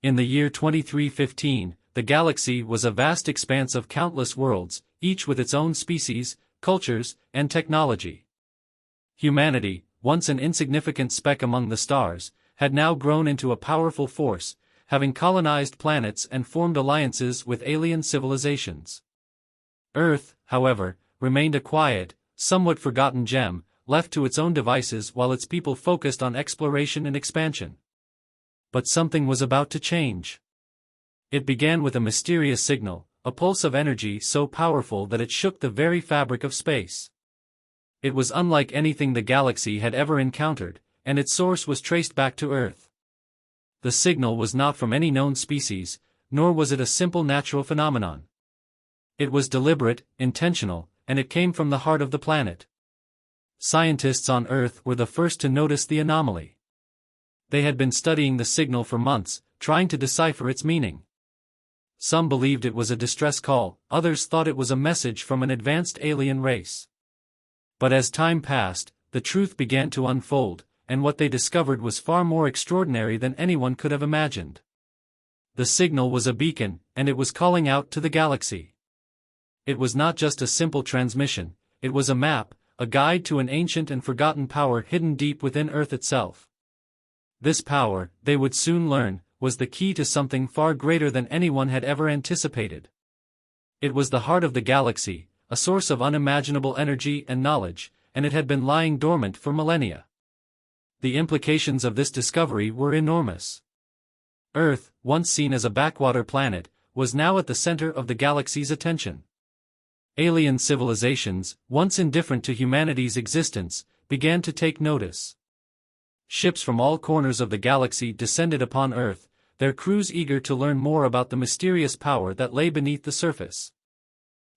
In the year 2315, the galaxy was a vast expanse of countless worlds, each with its own species, cultures, and technology. Humanity, once an insignificant speck among the stars, had now grown into a powerful force, having colonized planets and formed alliances with alien civilizations. Earth, however, remained a quiet, somewhat forgotten gem, left to its own devices while its people focused on exploration and expansion. But something was about to change. It began with a mysterious signal, a pulse of energy so powerful that it shook the very fabric of space. It was unlike anything the galaxy had ever encountered, and its source was traced back to Earth. The signal was not from any known species, nor was it a simple natural phenomenon. It was deliberate, intentional, and it came from the heart of the planet. Scientists on Earth were the first to notice the anomaly. They had been studying the signal for months, trying to decipher its meaning. Some believed it was a distress call, others thought it was a message from an advanced alien race. But as time passed, the truth began to unfold, and what they discovered was far more extraordinary than anyone could have imagined. The signal was a beacon, and it was calling out to the galaxy. It was not just a simple transmission, it was a map, a guide to an ancient and forgotten power hidden deep within Earth itself. This power, they would soon learn, was the key to something far greater than anyone had ever anticipated. It was the heart of the galaxy, a source of unimaginable energy and knowledge, and it had been lying dormant for millennia. The implications of this discovery were enormous. Earth, once seen as a backwater planet, was now at the center of the galaxy's attention. Alien civilizations, once indifferent to humanity's existence, began to take notice. Ships from all corners of the galaxy descended upon Earth, their crews eager to learn more about the mysterious power that lay beneath the surface.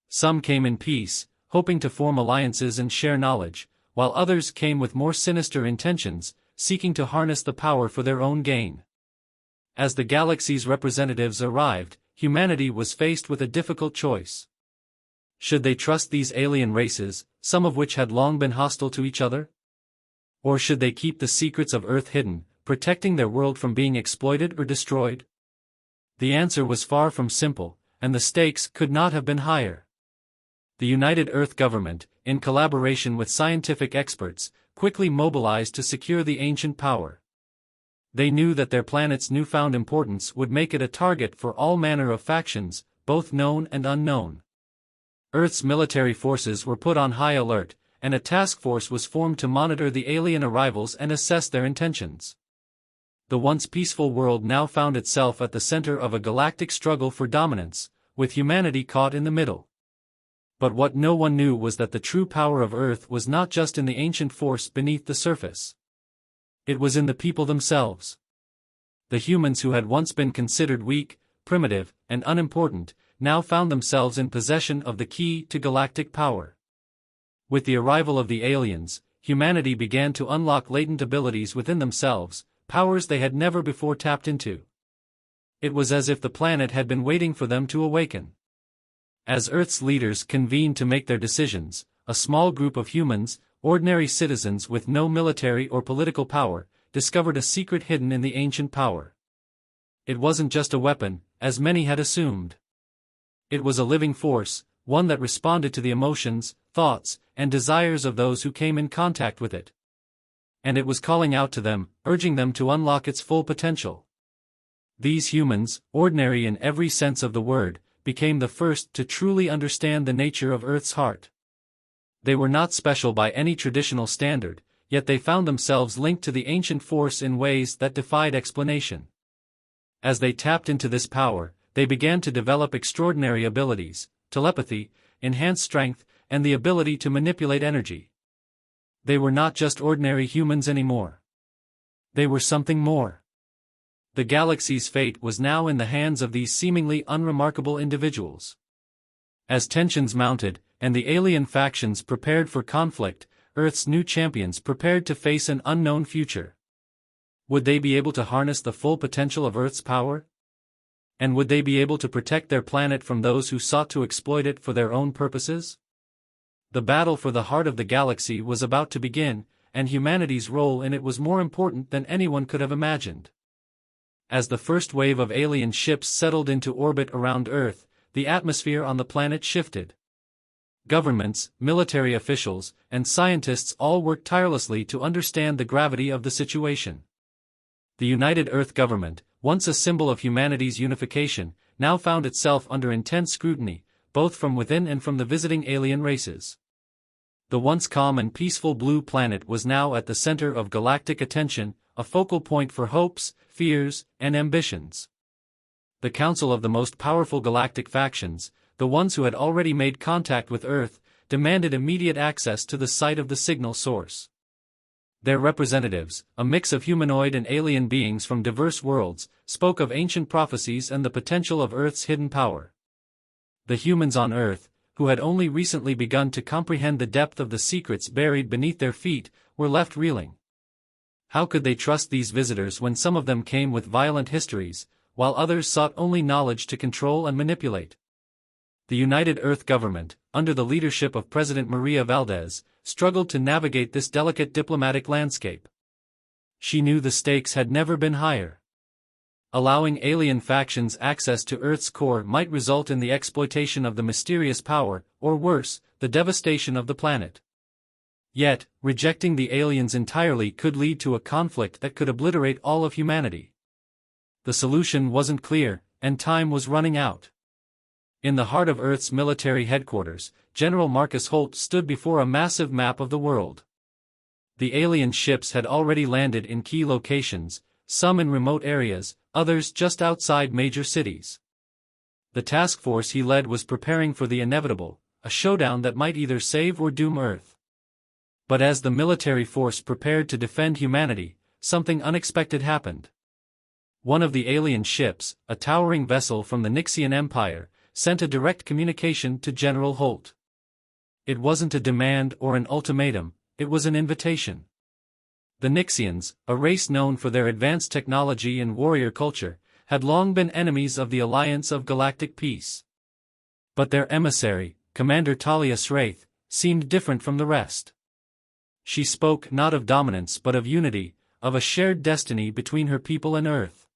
Some came in peace, hoping to form alliances and share knowledge, while others came with more sinister intentions, seeking to harness the power for their own gain. As the galaxy's representatives arrived, humanity was faced with a difficult choice. Should they trust these alien races, some of which had long been hostile to each other? Or should they keep the secrets of Earth hidden, protecting their world from being exploited or destroyed? The answer was far from simple, and the stakes could not have been higher. The United Earth government, in collaboration with scientific experts, quickly mobilized to secure the ancient power. They knew that their planet's newfound importance would make it a target for all manner of factions, both known and unknown. Earth's military forces were put on high alert, and a task force was formed to monitor the alien arrivals and assess their intentions. The once peaceful world now found itself at the center of a galactic struggle for dominance, with humanity caught in the middle. But what no one knew was that the true power of Earth was not just in the ancient force beneath the surface. It was in the people themselves. The humans who had once been considered weak, primitive, and unimportant, now found themselves in possession of the key to galactic power. With the arrival of the aliens, humanity began to unlock latent abilities within themselves, powers they had never before tapped into. It was as if the planet had been waiting for them to awaken. As Earth's leaders convened to make their decisions, a small group of humans, ordinary citizens with no military or political power, discovered a secret hidden in the ancient power. It wasn't just a weapon, as many had assumed. It was a living force, one that responded to the emotions, thoughts, and desires of those who came in contact with it. And it was calling out to them, urging them to unlock its full potential. These humans, ordinary in every sense of the word, became the first to truly understand the nature of Earth's heart. They were not special by any traditional standard, yet they found themselves linked to the ancient force in ways that defied explanation. As they tapped into this power, they began to develop extraordinary abilities, telepathy, enhanced strength, and the ability to manipulate energy. They were not just ordinary humans anymore. They were something more. The galaxy's fate was now in the hands of these seemingly unremarkable individuals. As tensions mounted, and the alien factions prepared for conflict, Earth's new champions prepared to face an unknown future. Would they be able to harness the full potential of Earth's power? And would they be able to protect their planet from those who sought to exploit it for their own purposes? The battle for the heart of the galaxy was about to begin, and humanity's role in it was more important than anyone could have imagined. As the first wave of alien ships settled into orbit around Earth, the atmosphere on the planet shifted. Governments, military officials, and scientists all worked tirelessly to understand the gravity of the situation. The United Earth government, once a symbol of humanity's unification, now found itself under intense scrutiny, both from within and from the visiting alien races. The once calm and peaceful blue planet was now at the center of galactic attention, a focal point for hopes, fears, and ambitions. The council of the most powerful galactic factions, the ones who had already made contact with Earth, demanded immediate access to the site of the signal source. Their representatives, a mix of humanoid and alien beings from diverse worlds, spoke of ancient prophecies and the potential of Earth's hidden power. The humans on Earth, who had only recently begun to comprehend the depth of the secrets buried beneath their feet, were left reeling. How could they trust these visitors when some of them came with violent histories, while others sought only knowledge to control and manipulate? The United Earth government, under the leadership of President Maria Valdez, struggled to navigate this delicate diplomatic landscape. She knew the stakes had never been higher. Allowing alien factions access to Earth's core might result in the exploitation of the mysterious power, or worse, the devastation of the planet. Yet, rejecting the aliens entirely could lead to a conflict that could obliterate all of humanity. The solution wasn't clear, and time was running out. In the heart of Earth's military headquarters, General Marcus Holt stood before a massive map of the world. The alien ships had already landed in key locations, some in remote areas, others just outside major cities. The task force he led was preparing for the inevitable, a showdown that might either save or doom Earth. But as the military force prepared to defend humanity, something unexpected happened. One of the alien ships, a towering vessel from the Nixian Empire, sent a direct communication to General Holt. It wasn't a demand or an ultimatum, it was an invitation. The Nixians, a race known for their advanced technology and warrior culture, had long been enemies of the Alliance of Galactic Peace. But their emissary, Commander Talia Sraith, seemed different from the rest. She spoke not of dominance but of unity, of a shared destiny between her people and Earth.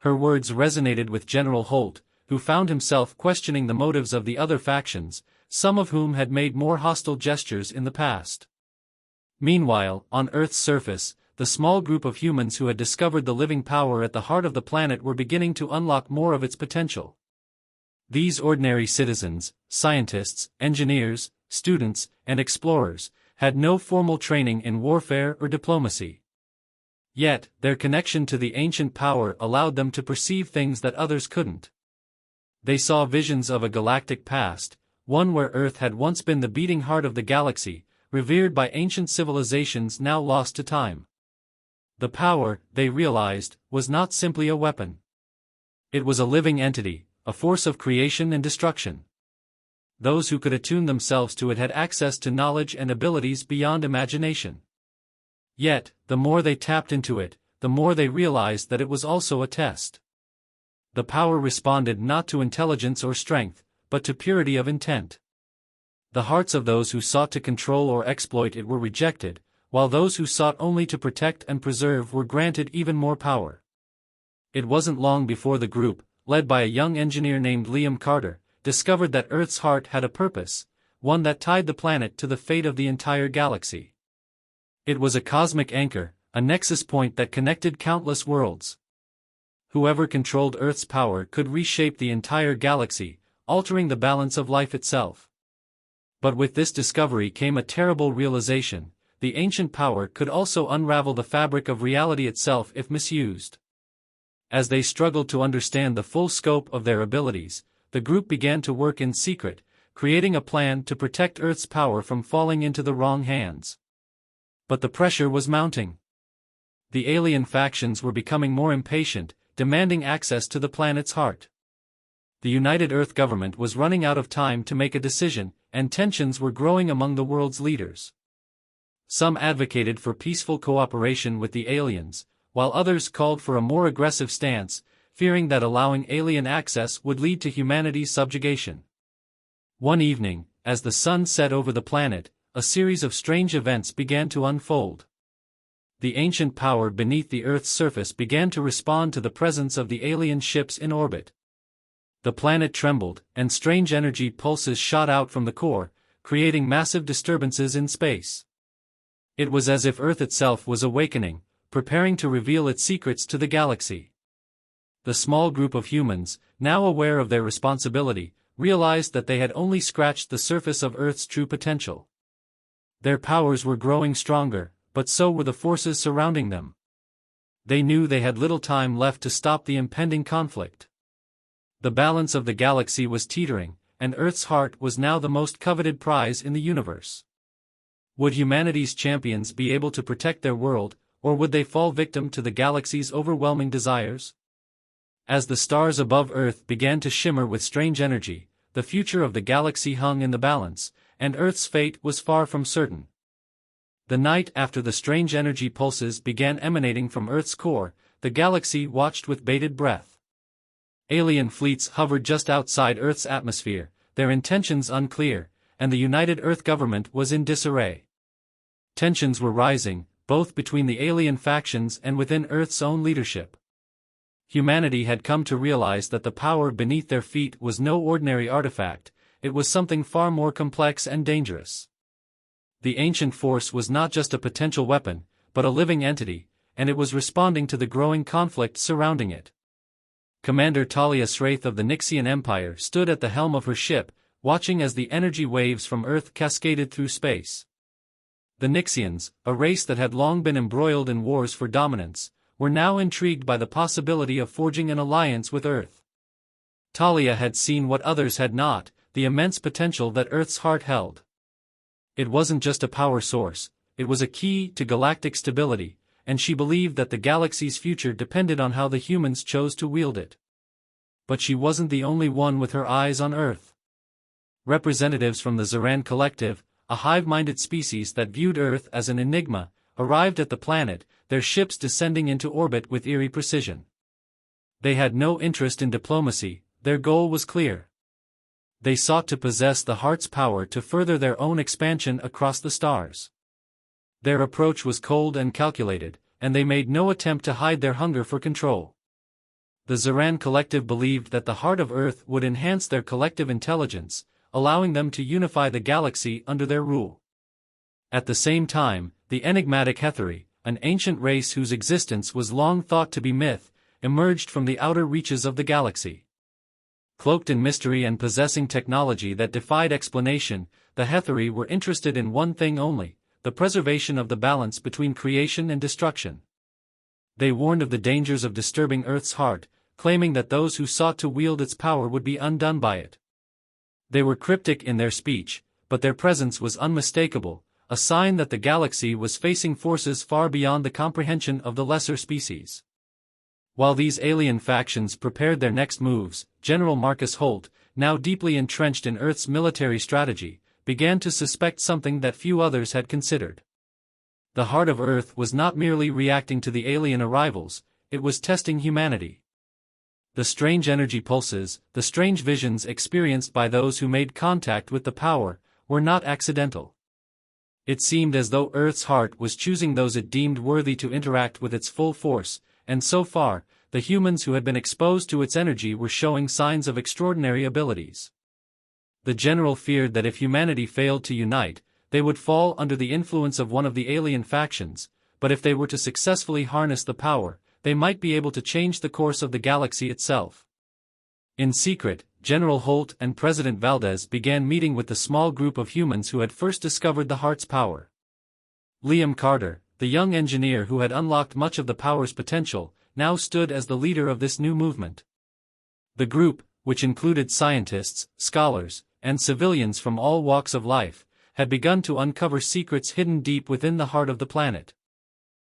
Her words resonated with General Holt, who found himself questioning the motives of the other factions, some of whom had made more hostile gestures in the past. Meanwhile, on Earth's surface, the small group of humans who had discovered the living power at the heart of the planet were beginning to unlock more of its potential. These ordinary citizens, scientists, engineers, students, and explorers, had no formal training in warfare or diplomacy. Yet, their connection to the ancient power allowed them to perceive things that others couldn't. They saw visions of a galactic past, one where Earth had once been the beating heart of the galaxy, revered by ancient civilizations now lost to time. The power, they realized, was not simply a weapon. It was a living entity, a force of creation and destruction. Those who could attune themselves to it had access to knowledge and abilities beyond imagination. Yet, the more they tapped into it, the more they realized that it was also a test. The power responded not to intelligence or strength, but to purity of intent. The hearts of those who sought to control or exploit it were rejected, while those who sought only to protect and preserve were granted even more power. It wasn't long before the group, led by a young engineer named Liam Carter, discovered that Earth's heart had a purpose, one that tied the planet to the fate of the entire galaxy. It was a cosmic anchor, a nexus point that connected countless worlds. Whoever controlled Earth's power could reshape the entire galaxy, altering the balance of life itself. But with this discovery came a terrible realization: the ancient power could also unravel the fabric of reality itself if misused. As they struggled to understand the full scope of their abilities, the group began to work in secret, creating a plan to protect Earth's power from falling into the wrong hands. But the pressure was mounting. The alien factions were becoming more impatient, demanding access to the planet's heart. The United Earth government was running out of time to make a decision, and tensions were growing among the world's leaders. Some advocated for peaceful cooperation with the aliens, while others called for a more aggressive stance, fearing that allowing alien access would lead to humanity's subjugation. One evening, as the sun set over the planet, a series of strange events began to unfold. the ancient power beneath the Earth's surface began to respond to the presence of the alien ships in orbit. The planet trembled, and strange energy pulses shot out from the core, creating massive disturbances in space. It was as if Earth itself was awakening, preparing to reveal its secrets to the galaxy. The small group of humans, now aware of their responsibility, realized that they had only scratched the surface of Earth's true potential. Their powers were growing stronger, but so were the forces surrounding them. They knew they had little time left to stop the impending conflict. The balance of the galaxy was teetering, and Earth's heart was now the most coveted prize in the universe. Would humanity's champions be able to protect their world, or would they fall victim to the galaxy's overwhelming desires? As the stars above Earth began to shimmer with strange energy, the future of the galaxy hung in the balance, and Earth's fate was far from certain. The night after the strange energy pulses began emanating from Earth's core, the galaxy watched with bated breath. Alien fleets hovered just outside Earth's atmosphere, their intentions unclear, and the United Earth government was in disarray. Tensions were rising, both between the alien factions and within Earth's own leadership. Humanity had come to realize that the power beneath their feet was no ordinary artifact, it was something far more complex and dangerous. The ancient force was not just a potential weapon, but a living entity, and it was responding to the growing conflict surrounding it. Commander Talia Sraith of the Nixian Empire stood at the helm of her ship, watching as the energy waves from Earth cascaded through space. The Nixians, a race that had long been embroiled in wars for dominance, were now intrigued by the possibility of forging an alliance with Earth. Talia had seen what others had not, the immense potential that Earth's heart held. It wasn't just a power source, it was a key to galactic stability, and she believed that the galaxy's future depended on how the humans chose to wield it. But she wasn't the only one with her eyes on Earth. Representatives from the Zaran Collective, a hive-minded species that viewed Earth as an enigma, arrived at the planet, their ships descending into orbit with eerie precision. They had no interest in diplomacy, their goal was clear. They sought to possess the heart's power to further their own expansion across the stars. Their approach was cold and calculated, and they made no attempt to hide their hunger for control. The Zaran Collective believed that the heart of Earth would enhance their collective intelligence, allowing them to unify the galaxy under their rule. At the same time, the enigmatic Hetheri, an ancient race whose existence was long thought to be myth, emerged from the outer reaches of the galaxy. Cloaked in mystery and possessing technology that defied explanation, the Hetheri were interested in one thing only: the preservation of the balance between creation and destruction. They warned of the dangers of disturbing Earth's heart, claiming that those who sought to wield its power would be undone by it. They were cryptic in their speech, but their presence was unmistakable, a sign that the galaxy was facing forces far beyond the comprehension of the lesser species. While these alien factions prepared their next moves, General Marcus Holt, now deeply entrenched in Earth's military strategy, began to suspect something that few others had considered. The heart of Earth was not merely reacting to the alien arrivals, it was testing humanity. The strange energy pulses, the strange visions experienced by those who made contact with the power, were not accidental. It seemed as though Earth's heart was choosing those it deemed worthy to interact with its full force, and so far, the humans who had been exposed to its energy were showing signs of extraordinary abilities. The general feared that if humanity failed to unite, they would fall under the influence of one of the alien factions, but if they were to successfully harness the power, they might be able to change the course of the galaxy itself. In secret, General Holt and President Valdez began meeting with the small group of humans who had first discovered the heart's power. Liam Carter, the young engineer who had unlocked much of the power's potential, now stood as the leader of this new movement. The group, which included scientists, scholars, and civilians from all walks of life, had begun to uncover secrets hidden deep within the heart of the planet.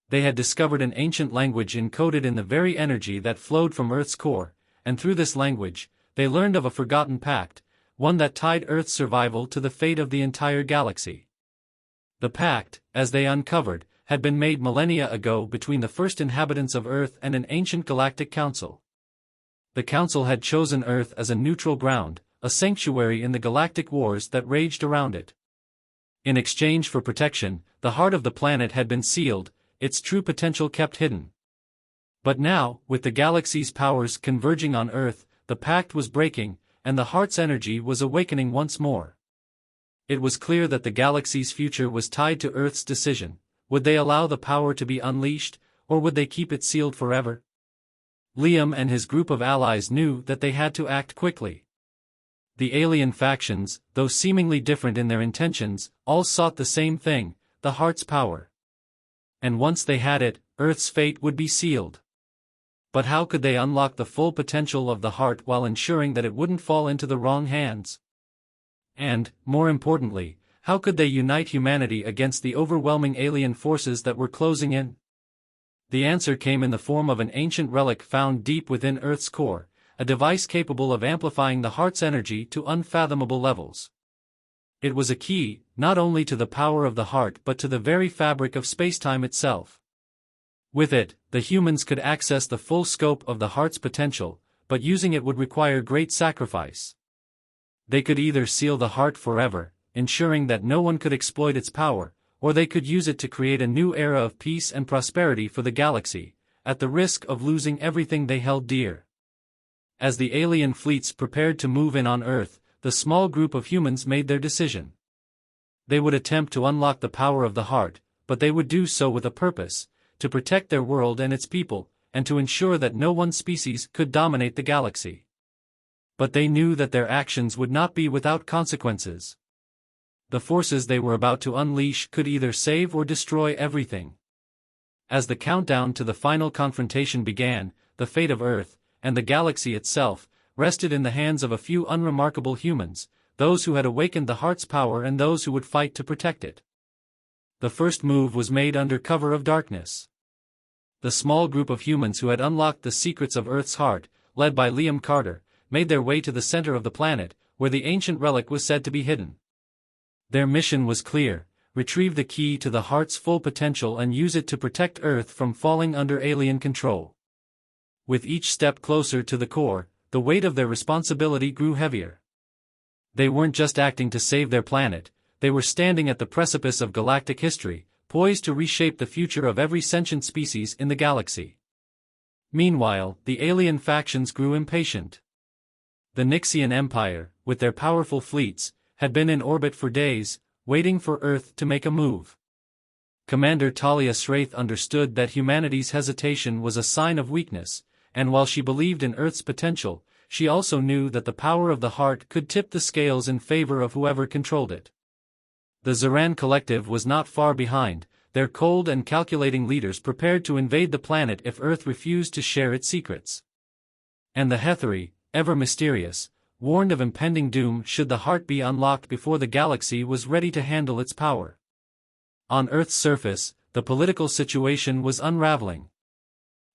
They had discovered an ancient language encoded in the very energy that flowed from Earth's core, and through this language, they learned of a forgotten pact, one that tied Earth's survival to the fate of the entire galaxy. The pact, as they uncovered, had been made millennia ago between the first inhabitants of Earth and an ancient galactic council. The council had chosen Earth as a neutral ground, a sanctuary in the galactic wars that raged around it. In exchange for protection, the heart of the planet had been sealed, its true potential kept hidden. But now, with the galaxy's powers converging on Earth, the pact was breaking, and the heart's energy was awakening once more. It was clear that the galaxy's future was tied to Earth's decision. Would they allow the power to be unleashed, or would they keep it sealed forever? Liam and his group of allies knew that they had to act quickly. The alien factions, though seemingly different in their intentions, all sought the same thing, the heart's power. And once they had it, Earth's fate would be sealed. But how could they unlock the full potential of the heart while ensuring that it wouldn't fall into the wrong hands? And, more importantly, how could they unite humanity against the overwhelming alien forces that were closing in? The answer came in the form of an ancient relic found deep within Earth's core, a device capable of amplifying the heart's energy to unfathomable levels. It was a key, not only to the power of the heart but to the very fabric of spacetime itself. With it, the humans could access the full scope of the heart's potential, but using it would require great sacrifice. They could either seal the heart forever, ensuring that no one could exploit its power, or they could use it to create a new era of peace and prosperity for the galaxy, at the risk of losing everything they held dear. As the alien fleets prepared to move in on Earth, the small group of humans made their decision. They would attempt to unlock the power of the heart, but they would do so with a purpose, to protect their world and its people, and to ensure that no one species could dominate the galaxy. But they knew that their actions would not be without consequences. The forces they were about to unleash could either save or destroy everything. As the countdown to the final confrontation began, the fate of Earth, and the galaxy itself, rested in the hands of a few unremarkable humans, those who had awakened the heart's power and those who would fight to protect it. The first move was made under cover of darkness. The small group of humans who had unlocked the secrets of Earth's heart, led by Liam Carter, made their way to the center of the planet, where the ancient relic was said to be hidden. Their mission was clear: retrieve the key to the heart's full potential and use it to protect Earth from falling under alien control. With each step closer to the core, the weight of their responsibility grew heavier. They weren't just acting to save their planet, they were standing at the precipice of galactic history, poised to reshape the future of every sentient species in the galaxy. Meanwhile, the alien factions grew impatient. The Nixian Empire, with their powerful fleets, had been in orbit for days, waiting for Earth to make a move. Commander Talia Sraith understood that humanity's hesitation was a sign of weakness, and while she believed in Earth's potential, she also knew that the power of the heart could tip the scales in favor of whoever controlled it. The Zaran Collective was not far behind, their cold and calculating leaders prepared to invade the planet if Earth refused to share its secrets. And the Hetheri, ever mysterious, warned of impending doom should the heart be unlocked before the galaxy was ready to handle its power. On Earth's surface, the political situation was unraveling.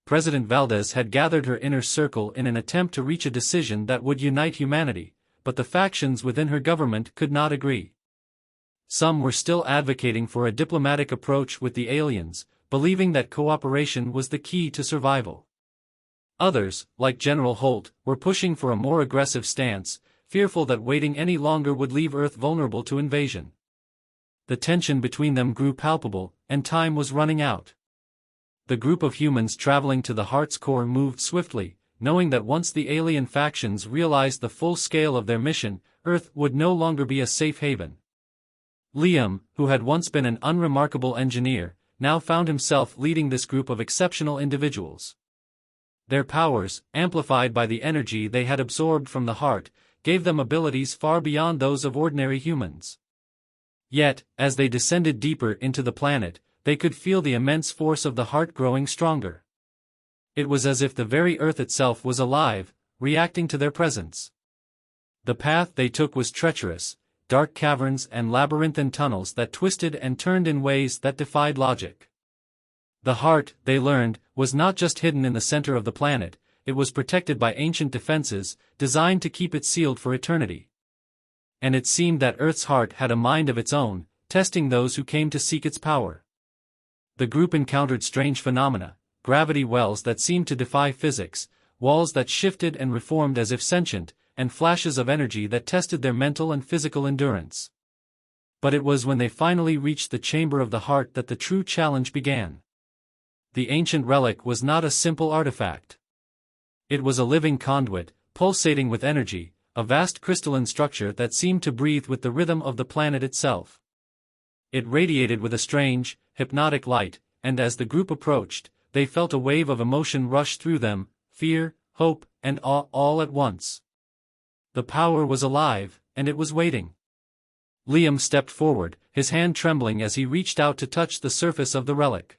President Valdez had gathered her inner circle in an attempt to reach a decision that would unite humanity, but the factions within her government could not agree. Some were still advocating for a diplomatic approach with the aliens, believing that cooperation was the key to survival. Others, like General Holt, were pushing for a more aggressive stance, fearful that waiting any longer would leave Earth vulnerable to invasion. The tension between them grew palpable, and time was running out. The group of humans traveling to the heart's core moved swiftly, knowing that once the alien factions realized the full scale of their mission, Earth would no longer be a safe haven. Liam, who had once been an unremarkable engineer, now found himself leading this group of exceptional individuals. Their powers, amplified by the energy they had absorbed from the heart, gave them abilities far beyond those of ordinary humans. Yet, as they descended deeper into the planet, they could feel the immense force of the heart growing stronger. It was as if the very Earth itself was alive, reacting to their presence. The path they took was treacherous, dark caverns and labyrinthine tunnels that twisted and turned in ways that defied logic. The heart, they learned, was not just hidden in the center of the planet, it was protected by ancient defenses, designed to keep it sealed for eternity. And it seemed that Earth's heart had a mind of its own, testing those who came to seek its power. The group encountered strange phenomena: gravity wells that seemed to defy physics, walls that shifted and reformed as if sentient, and flashes of energy that tested their mental and physical endurance. But it was when they finally reached the chamber of the heart that the true challenge began. The ancient relic was not a simple artifact. It was a living conduit, pulsating with energy, a vast crystalline structure that seemed to breathe with the rhythm of the planet itself. It radiated with a strange, hypnotic light, and as the group approached, they felt a wave of emotion rush through them, fear, hope, and awe all at once. The power was alive, and it was waiting. Liam stepped forward, his hand trembling as he reached out to touch the surface of the relic.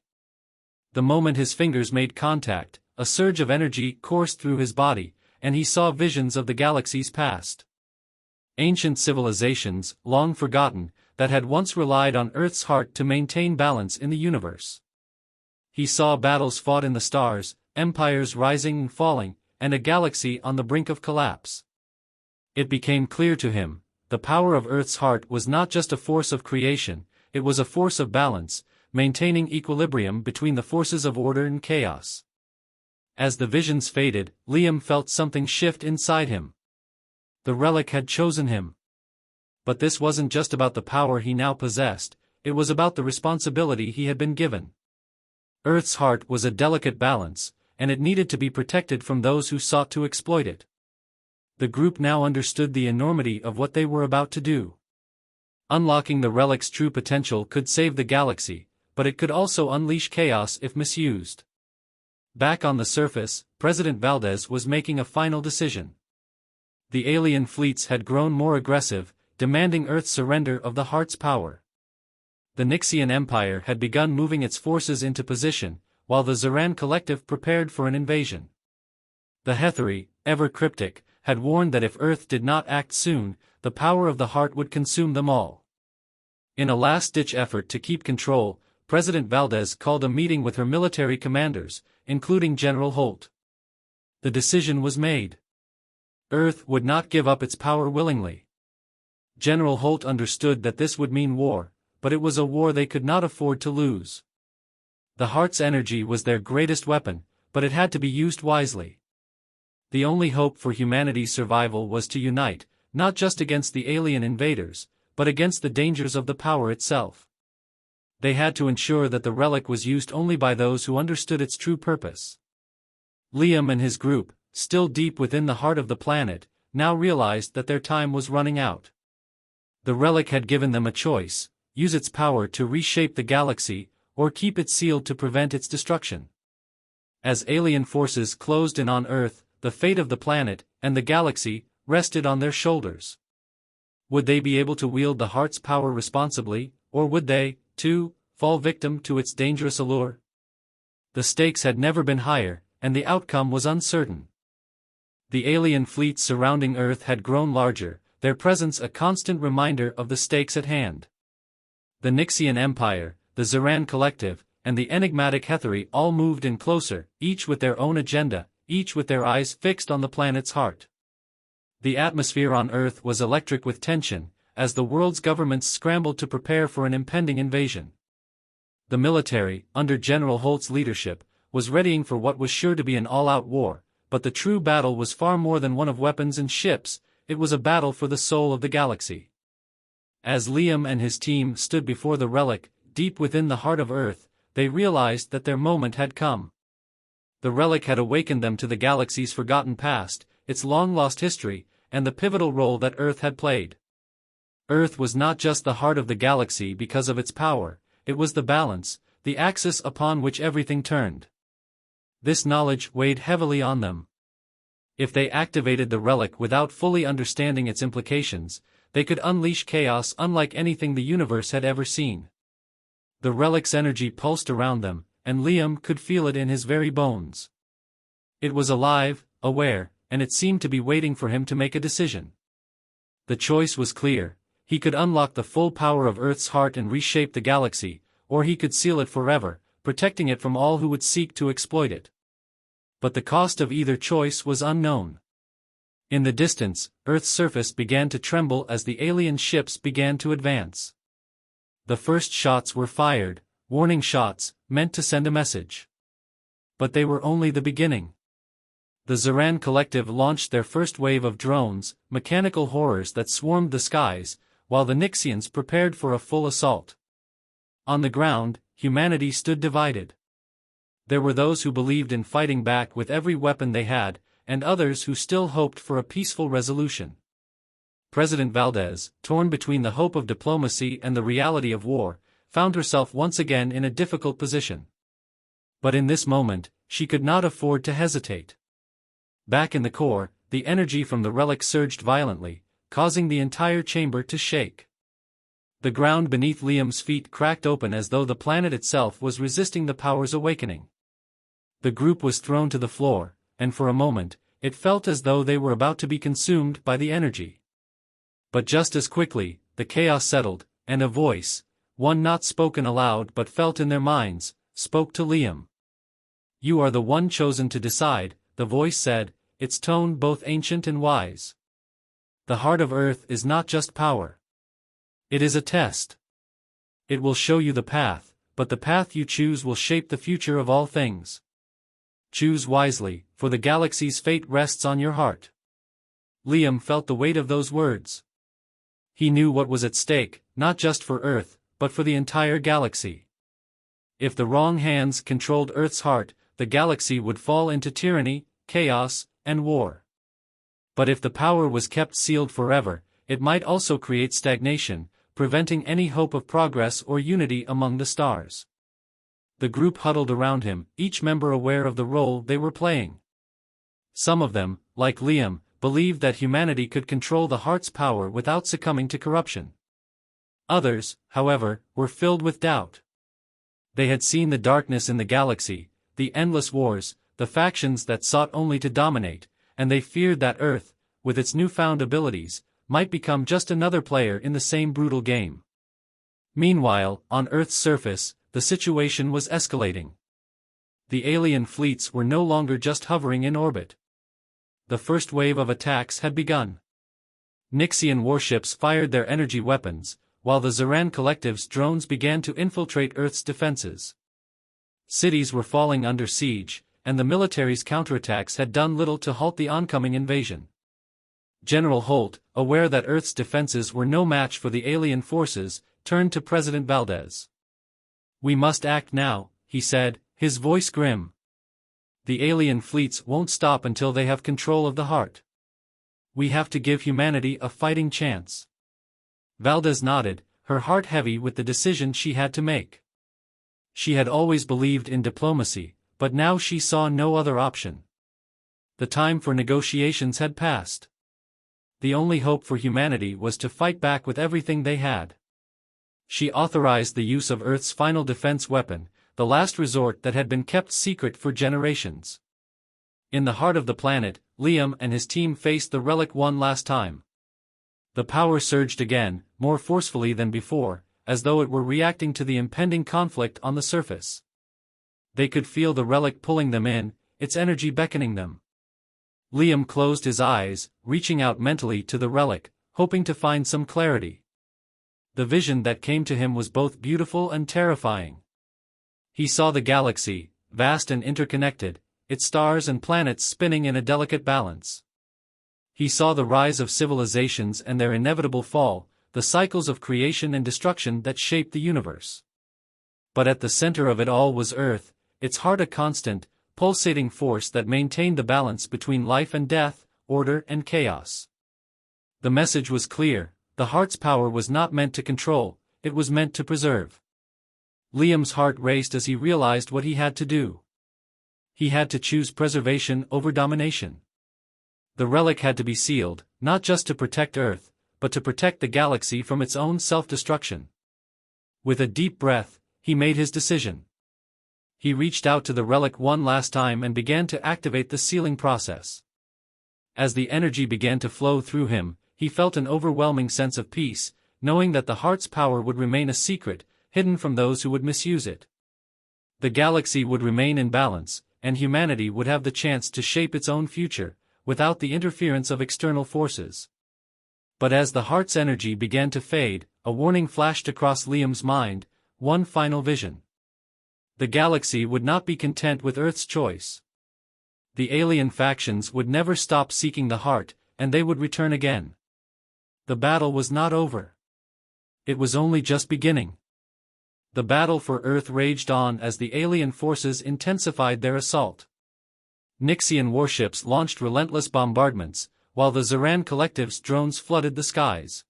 The moment his fingers made contact, a surge of energy coursed through his body, and he saw visions of the galaxy's past. Ancient civilizations, long forgotten, that had once relied on Earth's heart to maintain balance in the universe. He saw battles fought in the stars, empires rising and falling, and a galaxy on the brink of collapse. It became clear to him, the power of Earth's heart was not just a force of creation, it was a force of balance, maintaining equilibrium between the forces of order and chaos. As the visions faded, Liam felt something shift inside him. The relic had chosen him. But this wasn't just about the power he now possessed, it was about the responsibility he had been given. Earth's heart was a delicate balance, and it needed to be protected from those who sought to exploit it. The group now understood the enormity of what they were about to do. Unlocking the relic's true potential could save the galaxy, but it could also unleash chaos if misused. Back on the surface, President Valdez was making a final decision. The alien fleets had grown more aggressive, demanding Earth's surrender of the heart's power. The Nixian Empire had begun moving its forces into position, while the Zaran Collective prepared for an invasion. The Hetheri, ever cryptic, had warned that if Earth did not act soon, the power of the heart would consume them all. In a last-ditch effort to keep control, President Valdez called a meeting with her military commanders, including General Holt. The decision was made. Earth would not give up its power willingly. General Holt understood that this would mean war, but it was a war they could not afford to lose. The heart's energy was their greatest weapon, but it had to be used wisely. The only hope for humanity's survival was to unite, not just against the alien invaders, but against the dangers of the power itself. They had to ensure that the relic was used only by those who understood its true purpose. Liam and his group, still deep within the heart of the planet, now realized that their time was running out. The relic had given them a choice: use its power to reshape the galaxy, or keep it sealed to prevent its destruction. As alien forces closed in on Earth, the fate of the planet, and the galaxy, rested on their shoulders. Would they be able to wield the heart's power responsibly, or would they, too, fall victim to its dangerous allure? The stakes had never been higher, and the outcome was uncertain. The alien fleets surrounding Earth had grown larger, their presence a constant reminder of the stakes at hand. The Nixian Empire, the Zaran Collective, and the enigmatic Hetheri all moved in closer, each with their own agenda, each with their eyes fixed on the planet's heart. The atmosphere on Earth was electric with tension, as the world's governments scrambled to prepare for an impending invasion. The military, under General Holt's leadership, was readying for what was sure to be an all-out war, but the true battle was far more than one of weapons and ships, it was a battle for the soul of the galaxy. As Liam and his team stood before the relic, deep within the heart of Earth, they realized that their moment had come. The relic had awakened them to the galaxy's forgotten past, its long-lost history, and the pivotal role that Earth had played. Earth was not just the heart of the galaxy because of its power, it was the balance, the axis upon which everything turned. This knowledge weighed heavily on them. If they activated the relic without fully understanding its implications, they could unleash chaos unlike anything the universe had ever seen. The relic's energy pulsed around them, and Liam could feel it in his very bones. It was alive, aware, and it seemed to be waiting for him to make a decision. The choice was clear: he could unlock the full power of Earth's heart and reshape the galaxy, or he could seal it forever, protecting it from all who would seek to exploit it. But the cost of either choice was unknown. In the distance, Earth's surface began to tremble as the alien ships began to advance. The first shots were fired, warning shots, meant to send a message. But they were only the beginning. The Zaran Collective launched their first wave of drones, mechanical horrors that swarmed the skies, while the Nixians prepared for a full assault. On the ground, humanity stood divided. There were those who believed in fighting back with every weapon they had, and others who still hoped for a peaceful resolution. President Valdez, torn between the hope of diplomacy and the reality of war, found herself once again in a difficult position. But in this moment, she could not afford to hesitate. Back in the core, the energy from the relic surged violently, causing the entire chamber to shake. The ground beneath Liam's feet cracked open as though the planet itself was resisting the power's awakening. The group was thrown to the floor, and for a moment, it felt as though they were about to be consumed by the energy. But just as quickly, the chaos settled, and a voice, one not spoken aloud but felt in their minds, spoke to Liam. "You are the one chosen to decide," the voice said, its tone both ancient and wise. "The heart of Earth is not just power. It is a test. It will show you the path, but the path you choose will shape the future of all things. Choose wisely, for the galaxy's fate rests on your heart." Liam felt the weight of those words. He knew what was at stake, not just for Earth, but for the entire galaxy. If the wrong hands controlled Earth's heart, the galaxy would fall into tyranny, chaos, and war. But if the power was kept sealed forever, it might also create stagnation, preventing any hope of progress or unity among the stars. The group huddled around him, each member aware of the role they were playing. Some of them, like Liam, believed that humanity could control the heart's power without succumbing to corruption. Others, however, were filled with doubt. They had seen the darkness in the galaxy, the endless wars, the factions that sought only to dominate, and they feared that Earth, with its newfound abilities, might become just another player in the same brutal game. Meanwhile, on Earth's surface, the situation was escalating. The alien fleets were no longer just hovering in orbit. The first wave of attacks had begun. Nixian warships fired their energy weapons, while the Zeran Collective's drones began to infiltrate Earth's defenses. Cities were falling under siege, and the military's counterattacks had done little to halt the oncoming invasion. General Holt, aware that Earth's defenses were no match for the alien forces, turned to President Valdez. "We must act now," he said, his voice grim. "The alien fleets won't stop until they have control of the heart. We have to give humanity a fighting chance." Valdez nodded, her heart heavy with the decision she had to make. She had always believed in diplomacy, but now she saw no other option. The time for negotiations had passed. The only hope for humanity was to fight back with everything they had. She authorized the use of Earth's final defense weapon, the last resort that had been kept secret for generations. In the heart of the planet, Liam and his team faced the relic one last time. The power surged again, more forcefully than before, as though it were reacting to the impending conflict on the surface. They could feel the relic pulling them in, its energy beckoning them. Liam closed his eyes, reaching out mentally to the relic, hoping to find some clarity. The vision that came to him was both beautiful and terrifying. He saw the galaxy, vast and interconnected, its stars and planets spinning in a delicate balance. He saw the rise of civilizations and their inevitable fall, the cycles of creation and destruction that shaped the universe. But at the center of it all was Earth, its heart a constant, pulsating force that maintained the balance between life and death, order and chaos. The message was clear: the heart's power was not meant to control, it was meant to preserve. Liam's heart raced as he realized what he had to do. He had to choose preservation over domination. The relic had to be sealed, not just to protect Earth, but to protect the galaxy from its own self-destruction. With a deep breath, he made his decision. He reached out to the relic one last time and began to activate the sealing process. As the energy began to flow through him, he felt an overwhelming sense of peace, knowing that the heart's power would remain a secret, hidden from those who would misuse it. The galaxy would remain in balance, and humanity would have the chance to shape its own future, without the interference of external forces. But as the heart's energy began to fade, a warning flashed across Liam's mind, one final vision. The galaxy would not be content with Earth's choice. The alien factions would never stop seeking the heart, and they would return again. The battle was not over. It was only just beginning. The battle for Earth raged on as the alien forces intensified their assault. Nixian warships launched relentless bombardments, while the Zaran Collective's drones flooded the skies.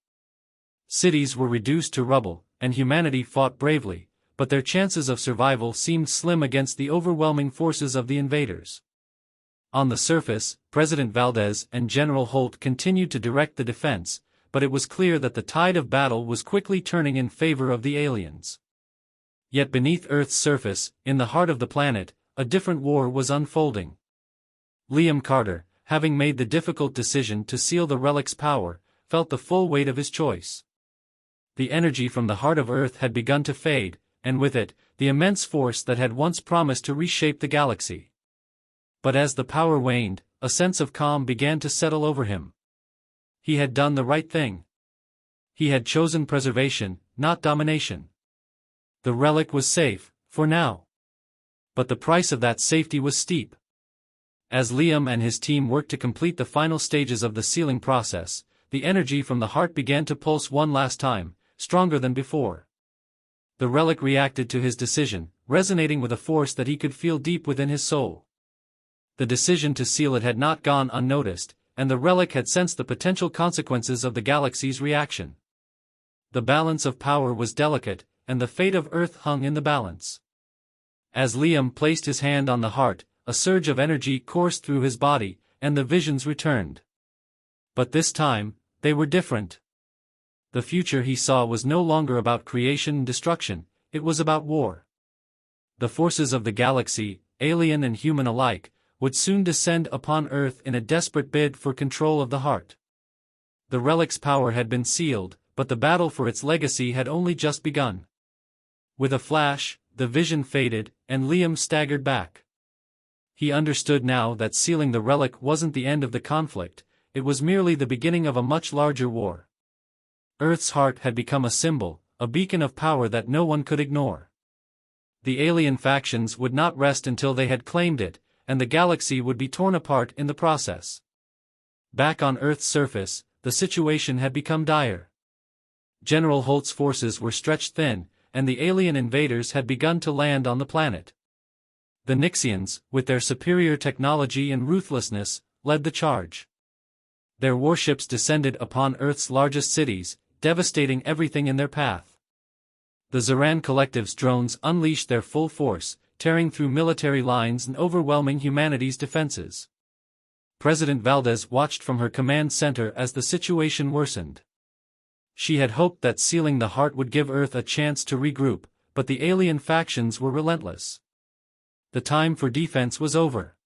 Cities were reduced to rubble, and humanity fought bravely, but their chances of survival seemed slim against the overwhelming forces of the invaders. On the surface, President Valdez and General Holt continued to direct the defense, but it was clear that the tide of battle was quickly turning in favor of the aliens. Yet beneath Earth's surface, in the heart of the planet, a different war was unfolding. Liam Carter, having made the difficult decision to seal the relic's power, felt the full weight of his choice. The energy from the heart of Earth had begun to fade, and with it, the immense force that had once promised to reshape the galaxy. But as the power waned, a sense of calm began to settle over him. He had done the right thing. He had chosen preservation, not domination. The relic was safe, for now. But the price of that safety was steep. As Liam and his team worked to complete the final stages of the sealing process, the energy from the heart began to pulse one last time, stronger than before. The relic reacted to his decision, resonating with a force that he could feel deep within his soul. The decision to seal it had not gone unnoticed, and the relic had sensed the potential consequences of the galaxy's reaction. The balance of power was delicate, and the fate of Earth hung in the balance. As Liam placed his hand on the heart, a surge of energy coursed through his body, and the visions returned. But this time, they were different. The future he saw was no longer about creation and destruction, it was about war. The forces of the galaxy, alien and human alike, would soon descend upon Earth in a desperate bid for control of the heart. The relic's power had been sealed, but the battle for its legacy had only just begun. With a flash, the vision faded, and Liam staggered back. He understood now that sealing the relic wasn't the end of the conflict, it was merely the beginning of a much larger war. Earth's heart had become a symbol, a beacon of power that no one could ignore. The alien factions would not rest until they had claimed it, and the galaxy would be torn apart in the process. Back on Earth's surface, the situation had become dire. General Holt's forces were stretched thin, and the alien invaders had begun to land on the planet. The Nixians, with their superior technology and ruthlessness, led the charge. Their warships descended upon Earth's largest cities, devastating everything in their path. The Zaran Collective's drones unleashed their full force, tearing through military lines and overwhelming humanity's defenses. President Valdez watched from her command center as the situation worsened. She had hoped that sealing the heart would give Earth a chance to regroup, but the alien factions were relentless. The time for defense was over.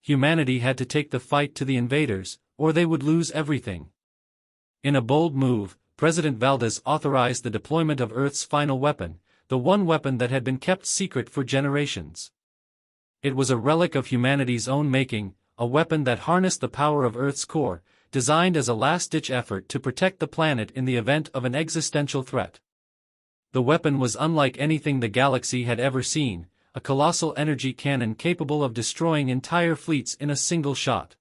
Humanity had to take the fight to the invaders, or they would lose everything. In a bold move, President Valdez authorized the deployment of Earth's final weapon, the one weapon that had been kept secret for generations. It was a relic of humanity's own making, a weapon that harnessed the power of Earth's core, designed as a last-ditch effort to protect the planet in the event of an existential threat. The weapon was unlike anything the galaxy had ever seen, a colossal energy cannon capable of destroying entire fleets in a single shot.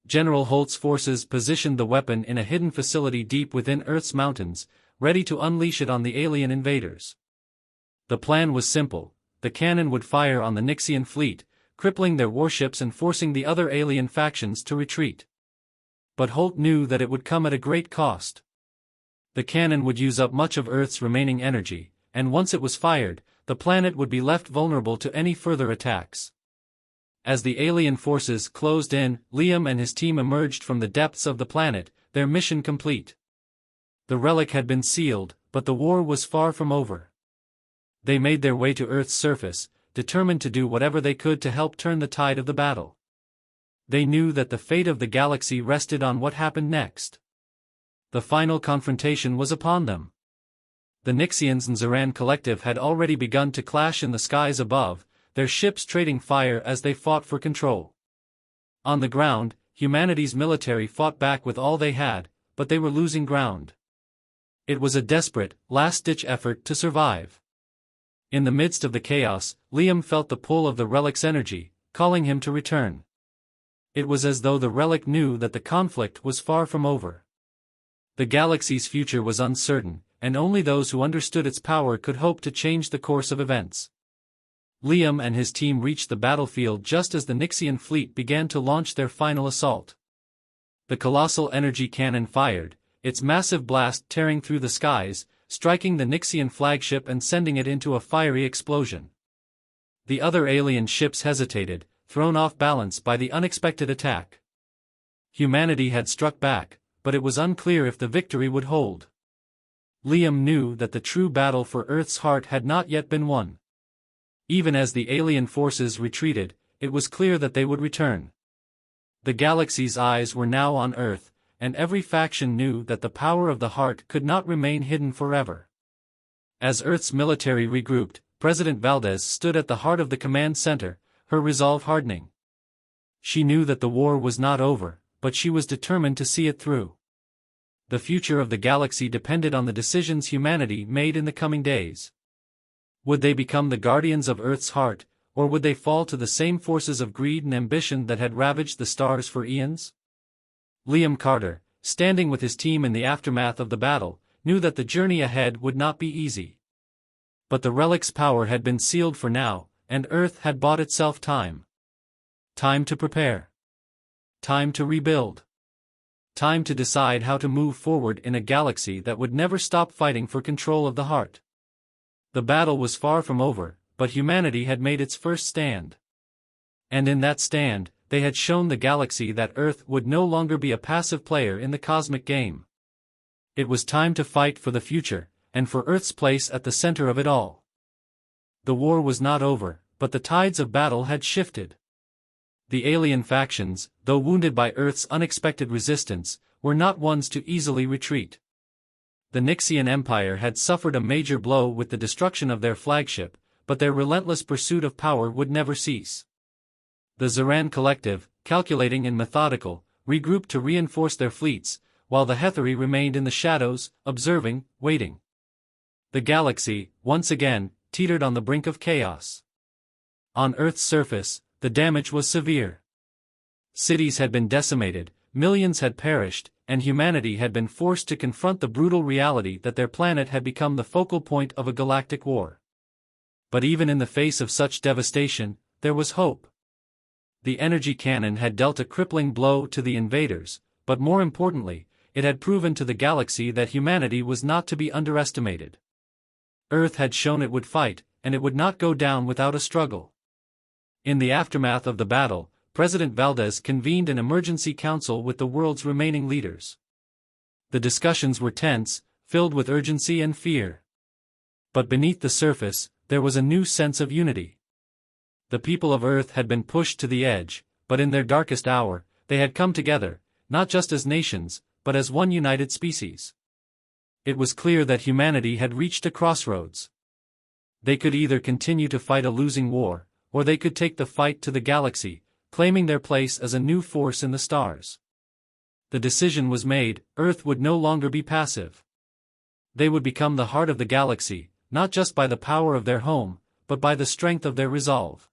General Holt's forces positioned the weapon in a hidden facility deep within Earth's mountains, ready to unleash it on the alien invaders. The plan was simple: the cannon would fire on the Nixian fleet, crippling their warships and forcing the other alien factions to retreat. But Holt knew that it would come at a great cost. The cannon would use up much of Earth's remaining energy, and once it was fired, the planet would be left vulnerable to any further attacks. As the alien forces closed in, Liam and his team emerged from the depths of the planet, their mission complete. The relic had been sealed, but the war was far from over. They made their way to Earth's surface, determined to do whatever they could to help turn the tide of the battle. They knew that the fate of the galaxy rested on what happened next. The final confrontation was upon them. The Nixians and Zaran Collective had already begun to clash in the skies above, their ships trading fire as they fought for control. On the ground, humanity's military fought back with all they had, but they were losing ground. It was a desperate, last-ditch effort to survive. In the midst of the chaos, Liam felt the pull of the relic's energy, calling him to return. It was as though the relic knew that the conflict was far from over. The galaxy's future was uncertain, and only those who understood its power could hope to change the course of events. Liam and his team reached the battlefield just as the Nixian fleet began to launch their final assault. The colossal energy cannon fired, its massive blast tearing through the skies, striking the Nixian flagship and sending it into a fiery explosion. The other alien ships hesitated, thrown off balance by the unexpected attack. Humanity had struck back, but it was unclear if the victory would hold. Liam knew that the true battle for Earth's heart had not yet been won. Even as the alien forces retreated, it was clear that they would return. The galaxy's eyes were now on Earth, and every faction knew that the power of the heart could not remain hidden forever. As Earth's military regrouped, President Valdez stood at the heart of the command center, her resolve hardening. She knew that the war was not over, but she was determined to see it through. The future of the galaxy depended on the decisions humanity made in the coming days. Would they become the guardians of Earth's heart, or would they fall to the same forces of greed and ambition that had ravaged the stars for eons? Liam Carter, standing with his team in the aftermath of the battle, knew that the journey ahead would not be easy. But the relic's power had been sealed for now, and Earth had bought itself time. Time to prepare. Time to rebuild. Time to decide how to move forward in a galaxy that would never stop fighting for control of the heart. The battle was far from over, but humanity had made its first stand. And in that stand, they had shown the galaxy that Earth would no longer be a passive player in the cosmic game. It was time to fight for the future, and for Earth's place at the center of it all. The war was not over, but the tides of battle had shifted. The alien factions, though wounded by Earth's unexpected resistance, were not ones to easily retreat. The Nixian Empire had suffered a major blow with the destruction of their flagship, but their relentless pursuit of power would never cease. The Zeran Collective, calculating and methodical, regrouped to reinforce their fleets, while the Hetheri remained in the shadows, observing, waiting. The galaxy, once again, teetered on the brink of chaos. On Earth's surface, the damage was severe. Cities had been decimated, millions had perished, and humanity had been forced to confront the brutal reality that their planet had become the focal point of a galactic war. But even in the face of such devastation, there was hope. The energy cannon had dealt a crippling blow to the invaders, but more importantly, it had proven to the galaxy that humanity was not to be underestimated. Earth had shown it would fight, and it would not go down without a struggle. In the aftermath of the battle, President Valdez convened an emergency council with the world's remaining leaders. The discussions were tense, filled with urgency and fear. But beneath the surface, there was a new sense of unity. The people of Earth had been pushed to the edge, but in their darkest hour, they had come together, not just as nations, but as one united species. It was clear that humanity had reached a crossroads. They could either continue to fight a losing war, or they could take the fight to the galaxy, claiming their place as a new force in the stars. The decision was made, Earth would no longer be passive. They would become the heart of the galaxy, not just by the power of their home, but by the strength of their resolve.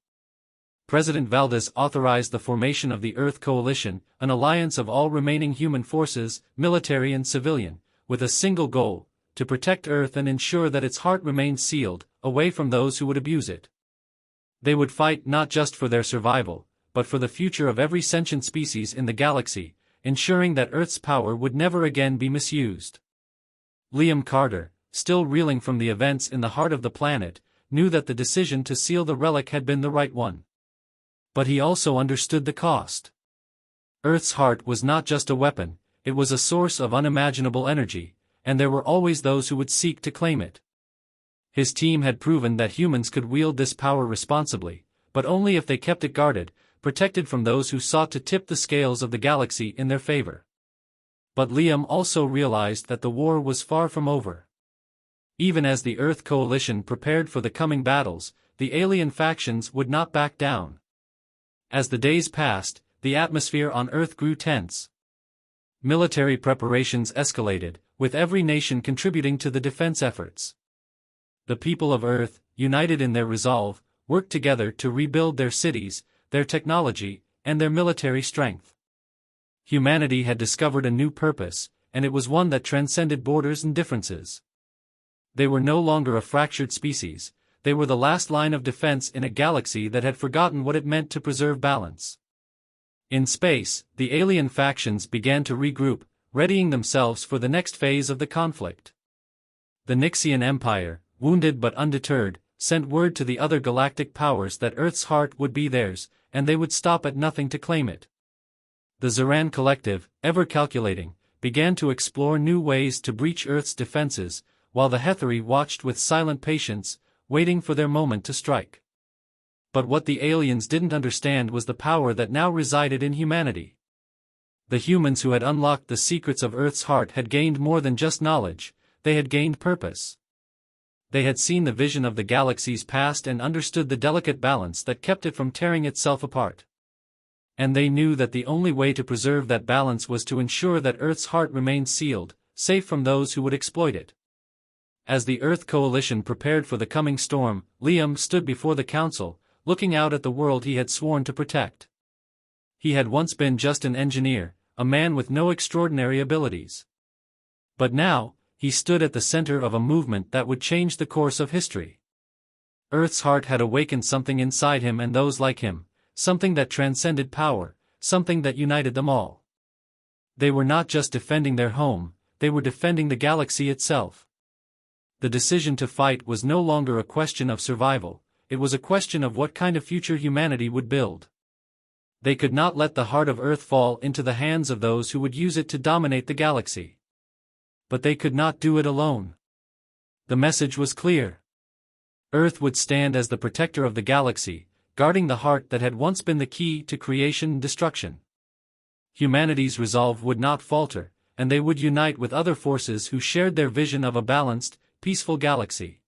President Valdez authorized the formation of the Earth Coalition, an alliance of all remaining human forces, military and civilian, with a single goal, to protect Earth and ensure that its heart remained sealed, away from those who would abuse it. They would fight not just for their survival, but for the future of every sentient species in the galaxy, ensuring that Earth's power would never again be misused. Liam Carter, still reeling from the events in the heart of the planet, knew that the decision to seal the relic had been the right one. But he also understood the cost. Earth's heart was not just a weapon, it was a source of unimaginable energy, and there were always those who would seek to claim it. His team had proven that humans could wield this power responsibly, but only if they kept it guarded, protected from those who sought to tip the scales of the galaxy in their favor. But Liam also realized that the war was far from over. Even as the Earth Coalition prepared for the coming battles, the alien factions would not back down. As the days passed, the atmosphere on Earth grew tense. Military preparations escalated, with every nation contributing to the defense efforts. The people of Earth, united in their resolve, worked together to rebuild their cities, their technology, and their military strength. Humanity had discovered a new purpose, and it was one that transcended borders and differences. They were no longer a fractured species, they were the last line of defense in a galaxy that had forgotten what it meant to preserve balance. In space, the alien factions began to regroup, readying themselves for the next phase of the conflict. The Nixian Empire, wounded but undeterred, sent word to the other galactic powers that Earth's heart would be theirs, and they would stop at nothing to claim it. The Zeran Collective, ever calculating, began to explore new ways to breach Earth's defenses, while the Hetheri watched with silent patience, waiting for their moment to strike. But what the aliens didn't understand was the power that now resided in humanity. The humans who had unlocked the secrets of Earth's heart had gained more than just knowledge, they had gained purpose. They had seen the vision of the galaxy's past and understood the delicate balance that kept it from tearing itself apart. And they knew that the only way to preserve that balance was to ensure that Earth's heart remained sealed, safe from those who would exploit it. As the Earth Coalition prepared for the coming storm, Liam stood before the Council, looking out at the world he had sworn to protect. He had once been just an engineer, a man with no extraordinary abilities. But now, he stood at the center of a movement that would change the course of history. Earth's heart had awakened something inside him and those like him, something that transcended power, something that united them all. They were not just defending their home, they were defending the galaxy itself. The decision to fight was no longer a question of survival, it was a question of what kind of future humanity would build. They could not let the heart of Earth fall into the hands of those who would use it to dominate the galaxy. But they could not do it alone. The message was clear. Earth would stand as the protector of the galaxy, guarding the heart that had once been the key to creation and destruction. Humanity's resolve would not falter, and they would unite with other forces who shared their vision of a balanced, peaceful galaxy.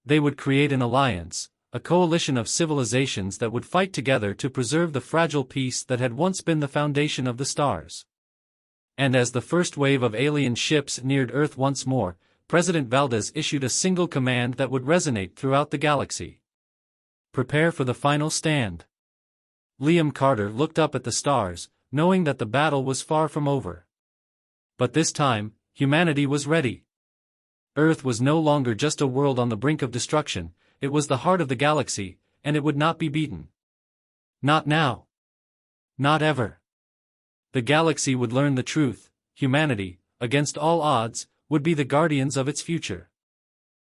They would create an alliance, a coalition of civilizations that would fight together to preserve the fragile peace that had once been the foundation of the stars. And as the first wave of alien ships neared Earth once more, President Valdez issued a single command that would resonate throughout the galaxy. Prepare for the final stand. Liam Carter looked up at the stars, knowing that the battle was far from over. But this time, humanity was ready. Earth was no longer just a world on the brink of destruction, it was the heart of the galaxy, and it would not be beaten. Not now. Not ever. The galaxy would learn the truth, humanity, against all odds, would be the guardians of its future.